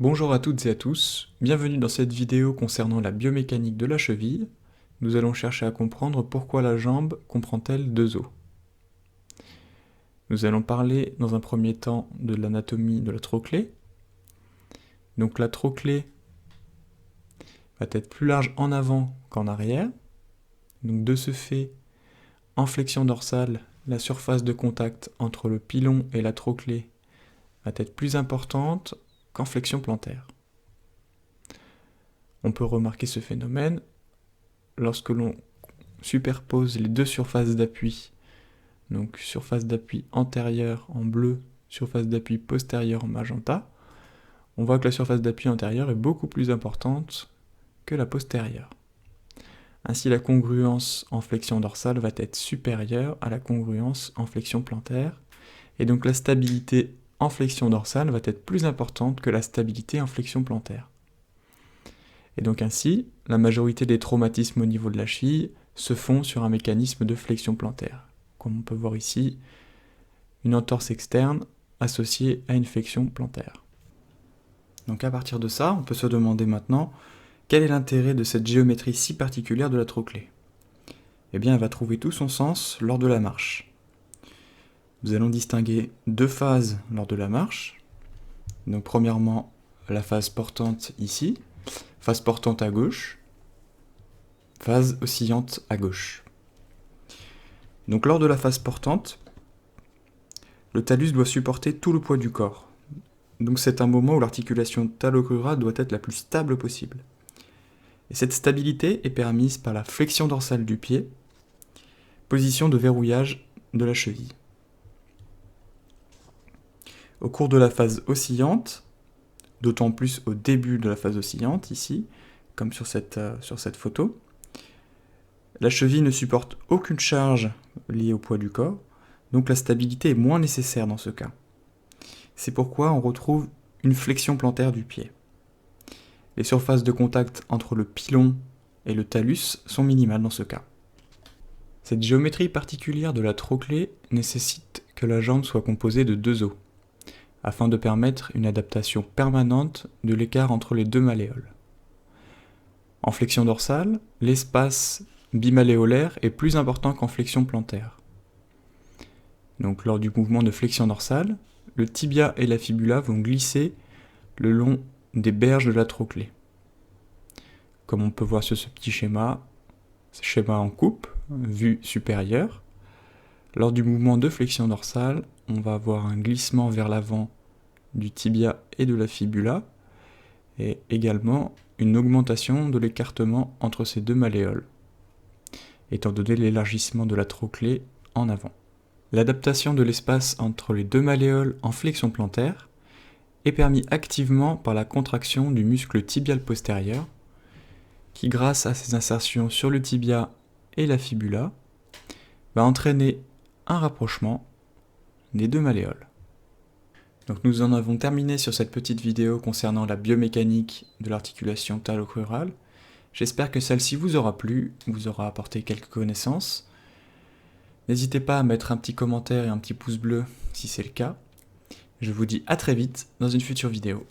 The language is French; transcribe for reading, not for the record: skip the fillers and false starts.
Bonjour à toutes et à tous, bienvenue dans cette vidéo concernant la biomécanique de la cheville. Nous allons chercher à comprendre pourquoi la jambe comprend-elle deux os. Nous allons parler dans un premier temps de l'anatomie de la trochlée. Donc la trochlée va être plus large en avant qu'en arrière. Donc de ce fait, en flexion dorsale, la surface de contact entre le pilon et la trochlée va être plus importante qu'en flexion plantaire. On peut remarquer ce phénomène lorsque l'on superpose les deux surfaces d'appui, donc surface d'appui antérieure en bleu, surface d'appui postérieure en magenta, on voit que la surface d'appui antérieure est beaucoup plus importante que la postérieure. Ainsi, la congruence en flexion dorsale va être supérieure à la congruence en flexion plantaire, et donc la stabilité en flexion dorsale va être plus importante que la stabilité en flexion plantaire. Et donc ainsi, la majorité des traumatismes au niveau de la cheville se font sur un mécanisme de flexion plantaire. Comme on peut voir ici, une entorse externe associée à une flexion plantaire. Donc à partir de ça, on peut se demander maintenant quel est l'intérêt de cette géométrie si particulière de la trochlée. Eh bien, elle va trouver tout son sens lors de la marche. Nous allons distinguer deux phases lors de la marche. Donc premièrement, la phase portante ici, phase portante à gauche, phase oscillante à gauche. Donc lors de la phase portante, le talus doit supporter tout le poids du corps. Donc c'est un moment où l'articulation talocrurale doit être la plus stable possible. Et cette stabilité est permise par la flexion dorsale du pied, position de verrouillage de la cheville. Au cours de la phase oscillante, d'autant plus au début de la phase oscillante, ici, comme sur cette photo, la cheville ne supporte aucune charge liée au poids du corps, donc la stabilité est moins nécessaire dans ce cas. C'est pourquoi on retrouve une flexion plantaire du pied. Les surfaces de contact entre le pilon et le talus sont minimales dans ce cas. Cette géométrie particulière de la trochlée nécessite que la jambe soit composée de deux os, afin de permettre une adaptation permanente de l'écart entre les deux malléoles. En flexion dorsale, l'espace bimalléolaire est plus important qu'en flexion plantaire. Donc lors du mouvement de flexion dorsale, le tibia et la fibula vont glisser le long des berges de la trochlée. Comme on peut voir sur ce petit schéma en coupe, vue supérieure, lors du mouvement de flexion dorsale, on va avoir un glissement vers l'avant du tibia et de la fibula, et également une augmentation de l'écartement entre ces deux malléoles, étant donné l'élargissement de la trochlée en avant. L'adaptation de l'espace entre les deux malléoles en flexion plantaire est permis activement par la contraction du muscle tibial postérieur, qui grâce à ses insertions sur le tibia et la fibula, va entraîner un rapprochement des deux malléoles. Donc nous en avons terminé sur cette petite vidéo concernant la biomécanique de l'articulation talocrurale. J'espère que celle-ci vous aura plu, vous aura apporté quelques connaissances. N'hésitez pas à mettre un petit commentaire et un petit pouce bleu si c'est le cas. Je vous dis à très vite dans une future vidéo.